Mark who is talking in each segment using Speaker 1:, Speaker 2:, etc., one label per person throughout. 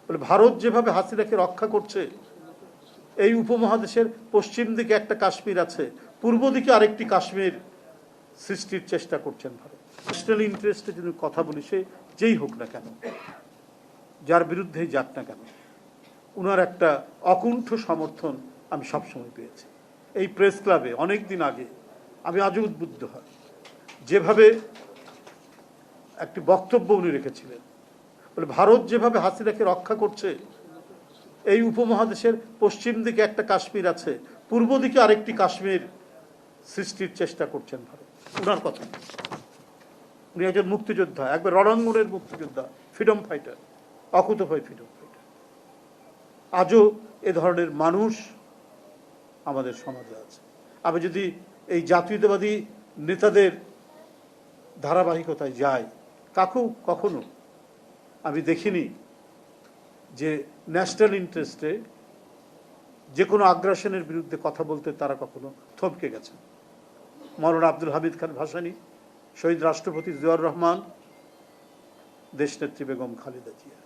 Speaker 1: বলে ভারত যেভাবে হাসিনাকে রক্ষা করছে, এই উপমহাদেশের পশ্চিম দিকে একটা কাশ্মীর আছে, পূর্ব দিকে আরেকটি কাশ্মীর সৃষ্টির চেষ্টা করছেন ভারত। ন্যাশনাল ইন্টারেস্টে যদি কথা বলি, সে যেই হোক না কেন, যার বিরুদ্ধেই যাক না কেন, উনার একটা অকুণ্ঠ সমর্থন আমি সবসময় পেয়েছি। এই প্রেস ক্লাবে অনেক দিন আগে আমি আজও উদ্বুদ্ধ হয়, যেভাবে একটি বক্তব্য উনি রেখেছিলেন, বলে ভারত যেভাবে হাসিনাকে রক্ষা করছে, এই উপমহাদেশের পশ্চিম দিকে একটা কাশ্মীর আছে, পূর্ব দিকে আরেকটি কাশ্মীর সৃষ্টির চেষ্টা করছেন ভারত। উনার কথা, উনি একজন মুক্তিযোদ্ধা, একবার রণাঙ্গনের মুক্তিযোদ্ধা, ফ্রিডম ফাইটার, অকুতোভয় ফ্রিডম ফাইটার। আজও এ ধরনের মানুষ আমাদের সমাজে আছে। আমি যদি এই জাতীয়তাবাদী নেতাদের ধারাবাহিকতায় যাই, কখনো আমি দেখিনি যে ন্যাশনাল ইন্টারেস্টে যে কোনো আগ্রাসনের বিরুদ্ধে কথা বলতে তারা কখনো থমকে গেছে। মওলানা আব্দুল হামিদ খান ভাসানী, শহীদ রাষ্ট্রপতি জিয়াউর রহমান, দেশনেত্রী বেগম খালেদা জিয়া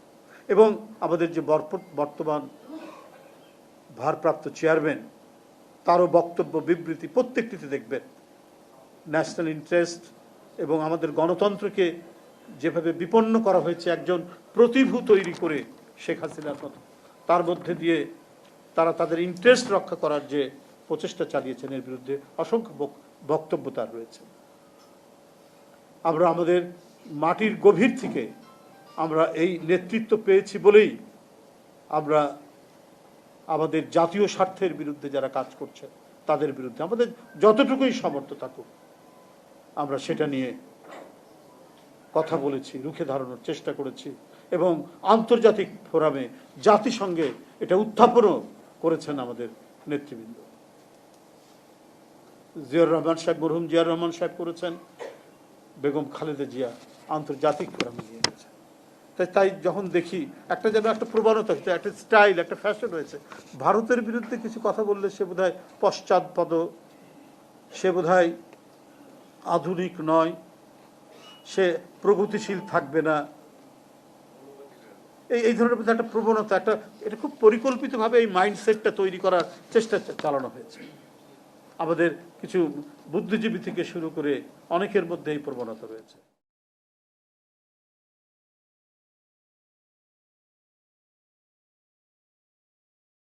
Speaker 1: এবং আমাদের যে বর্তমান ভারপ্রাপ্ত চেয়ারম্যান, তারও বক্তব্য, বিবৃতি প্রত্যেকটিতে দেখবেন ন্যাশনাল ইন্টারেস্ট এবং আমাদের গণতন্ত্রকে যেভাবে বিপন্ন করা হয়েছে একজন প্রতিভূ তৈরি করে শেখ হাসিনার মতো, তার মধ্যে দিয়ে তারা তাদের ইন্টারেস্ট রক্ষা করার যে প্রচেষ্টা চালিয়েছেন, এর বিরুদ্ধে অসংখ্য বক্তব্য তার রয়েছে। আমরা আমাদের মাটির গভীর থেকে আমরা এই নেতৃত্ব পেয়েছি বলেই আমরা আমাদের জাতীয় স্বার্থের বিরুদ্ধে যারা কাজ করছে তাদের বিরুদ্ধে আমাদের যতটুকুই সামর্থ্য থাকুক, আমরা সেটা নিয়ে কথা বলেছি, রুখে দাঁড়ানোর চেষ্টা করেছি এবং আন্তর্জাতিক ফোরামে জাতিসংঘে এটা উত্থাপনও করেছেন আমাদের নেতৃবৃন্দ। জিয়াউর রহমান সাহেব, মরহুম জিয়াউর রহমান সাহেব করেছেন, বেগম খালেদা জিয়া আন্তর্জাতিক ফোরামে নিয়ে গেছেন। তাই যখন দেখি একটা যেন একটা প্রবণতা, একটা স্টাইল, একটা ফ্যাশন হয়েছে, ভারতের বিরুদ্ধে কিছু কথা বললে সে বোধহয় পশ্চাৎপদ, সে বোধহয় আধুনিক নয়, সে প্রগতিশীল থাকবে না, এই ধরনের মধ্যে একটা প্রবণতা, এটা খুব পরিকল্পিতভাবে এই মাইন্ডসেটটা তৈরি করার চেষ্টা চালানো হয়েছে। আমাদের কিছু বুদ্ধিজীবী থেকে শুরু করে অনেকের মধ্যে এই প্রবণতা রয়েছে।